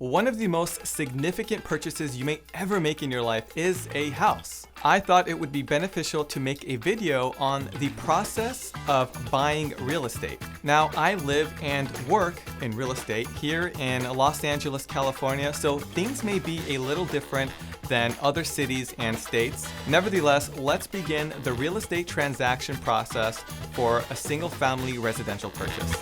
One of the most significant purchases you may ever make in your life is a house. I thought it would be beneficial to make a video on the process of buying real estate. Now, I live and work in real estate here in Los Angeles, California, so things may be a little different than other cities and states. Nevertheless, let's begin the real estate transaction process for a single-family residential purchase.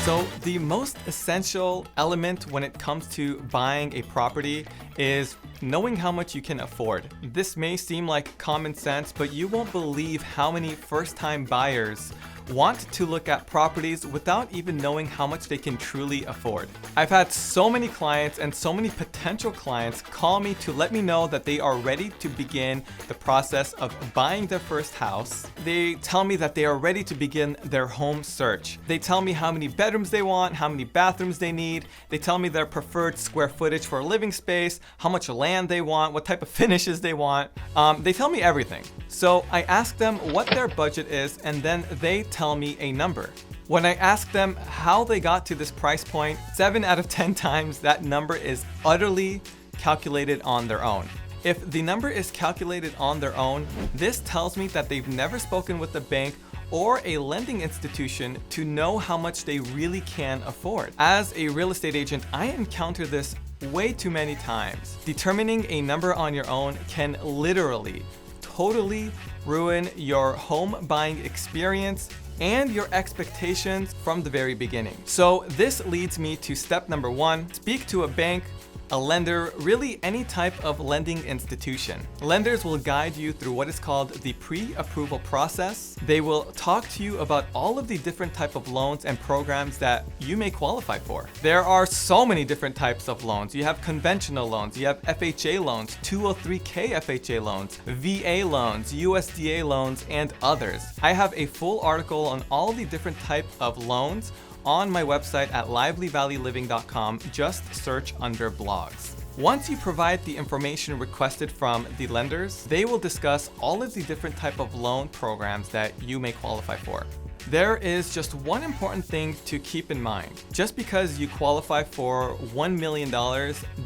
So the most essential element when it comes to buying a property is knowing how much you can afford. This may seem like common sense, but you won't believe how many first-time buyers want to look at properties without even knowing how much they can truly afford. I've had so many clients and so many potential clients call me to let me know that they are ready to begin the process of buying their first house. They tell me that they are ready to begin their home search. They tell me how many bedrooms they want, how many bathrooms they need. They tell me their preferred square footage for a living space, how much land they want, what type of finishes they want. They tell me everything. So I ask them what their budget is, and then they tell me a number. When I ask them how they got to this price point, 7 out of 10 times that number is utterly calculated on their own. If the number is calculated on their own, this tells me that they've never spoken with a bank or a lending institution to know how much they really can afford. As a real estate agent, I encounter this way too many times. Determining a number on your own can literally totally ruin your home buying experience and your expectations from the very beginning. So this leads me to step number 1, speak to a bank, a lender, really any type of lending institution. Lenders will guide you through what is called the pre-approval process. They will talk to you about all of the different type of loans and programs that you may qualify for. There are so many different types of loans. You have conventional loans, you have FHA loans, 203k FHA loans, VA loans, USDA loans, and others. I have a full article on all the different type of loans on my website at livelyvalleyliving.com. Just search under blogs. Once you provide the information requested from the lenders, they will discuss all of the different type of loan programs that you may qualify for. There is just one important thing to keep in mind. Just because you qualify for $1 million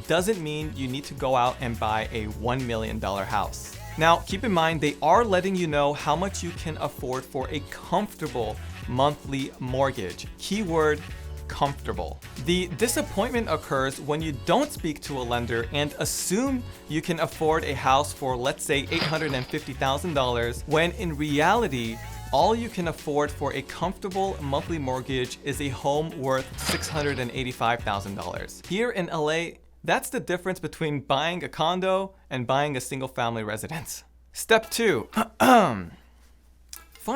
doesn't mean you need to go out and buy a $1 million house. Now, keep in mind, they are letting you know how much you can afford for a comfortable monthly mortgage. Keyword, comfortable. The disappointment occurs when you don't speak to a lender and assume you can afford a house for, let's say, $850,000, when in reality, all you can afford for a comfortable monthly mortgage is a home worth $685,000. Here in LA, that's the difference between buying a condo and buying a single family residence. Step 2, find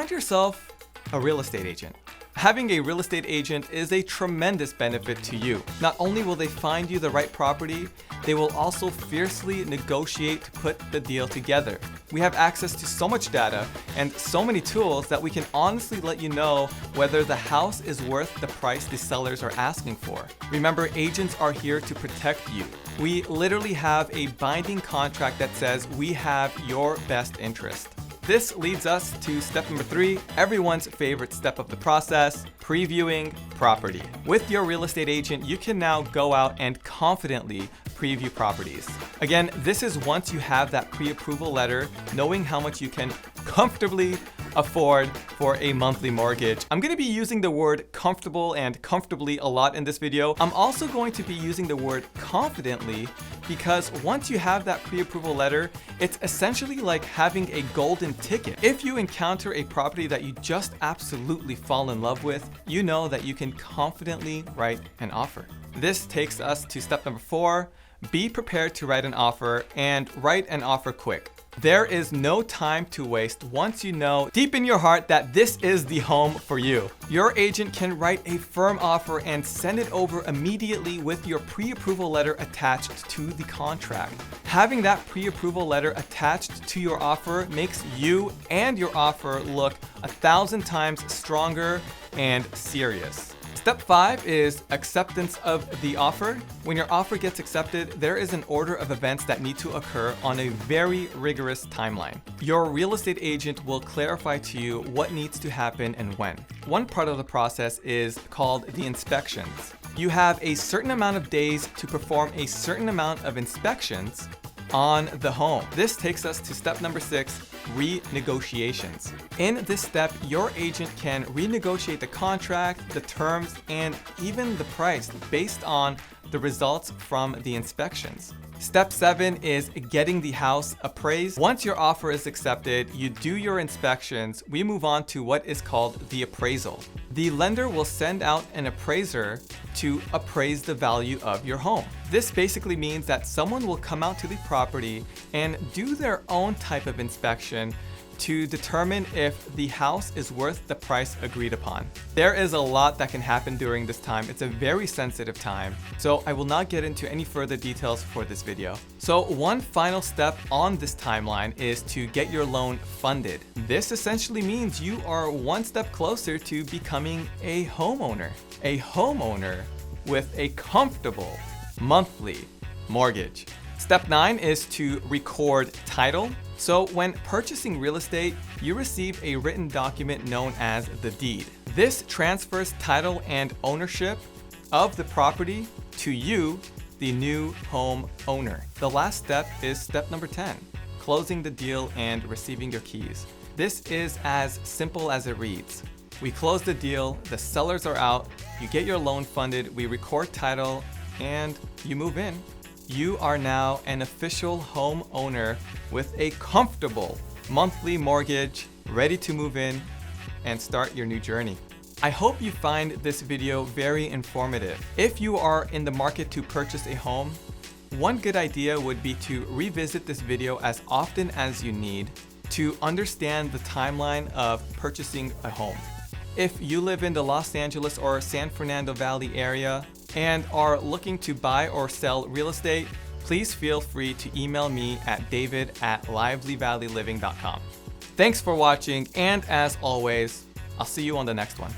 yourself a real estate agent. Having a real estate agent is a tremendous benefit to you. Not only will they find you the right property, they will also fiercely negotiate to put the deal together. We have access to so much data and so many tools that we can honestly let you know whether the house is worth the price the sellers are asking for. Remember, agents are here to protect you. We literally have a binding contract that says we have your best interest. This leads us to step number 3, everyone's favorite step of the process, previewing property. With your real estate agent, you can now go out and confidently preview properties. Again, this is once you have that pre-approval letter, knowing how much you can comfortably afford for a monthly mortgage. I'm going to be using the word comfortable and comfortably a lot in this video. I'm also going to be using the word confidently because once you have that pre-approval letter, it's essentially like having a golden ticket. If you encounter a property that you just absolutely fall in love with, you know that you can confidently write an offer. This takes us to step number 4, be prepared to write an offer and write an offer quick. There is no time to waste once you know deep in your heart that this is the home for you. Your agent can write a firm offer and send it over immediately with your pre-approval letter attached to the contract. Having that pre-approval letter attached to your offer makes you and your offer look 1,000 times stronger and serious. Step 5 is acceptance of the offer. When your offer gets accepted, there is an order of events that need to occur on a very rigorous timeline. Your real estate agent will clarify to you what needs to happen and when. One part of the process is called the inspections. You have a certain amount of days to perform a certain amount of inspections on the home. This takes us to step number 6, renegotiations. In this step, your agent can renegotiate the contract, the terms, and even the price based on the results from the inspections. Step 7 is getting the house appraised. Once your offer is accepted, you do your inspections. We move on to what is called the appraisal. The lender will send out an appraiser to appraise the value of your home. This basically means that someone will come out to the property and do their own type of inspection to determine if the house is worth the price agreed upon. There is a lot that can happen during this time. It's a very sensitive time, so I will not get into any further details for this video. So one final step on this timeline is to get your loan funded. This essentially means you are one step closer to becoming a homeowner. A homeowner with a comfortable monthly mortgage. Step 9 is to record title. So when purchasing real estate, you receive a written document known as the deed. This transfers title and ownership of the property to you, the new home owner. The last step is step number 10, closing the deal and receiving your keys. This is as simple as it reads. We close the deal, the sellers are out, you get your loan funded, we record title, and you move in. You are now an official homeowner with a comfortable monthly mortgage, ready to move in and start your new journey. I hope you find this video very informative. If you are in the market to purchase a home, one good idea would be to revisit this video as often as you need to understand the timeline of purchasing a home. If you live in the Los Angeles or San Fernando Valley area and are looking to buy or sell real estate, please feel free to email me at david@livelyvalleyliving.com. Thanks for watching, and as always, I'll see you on the next one.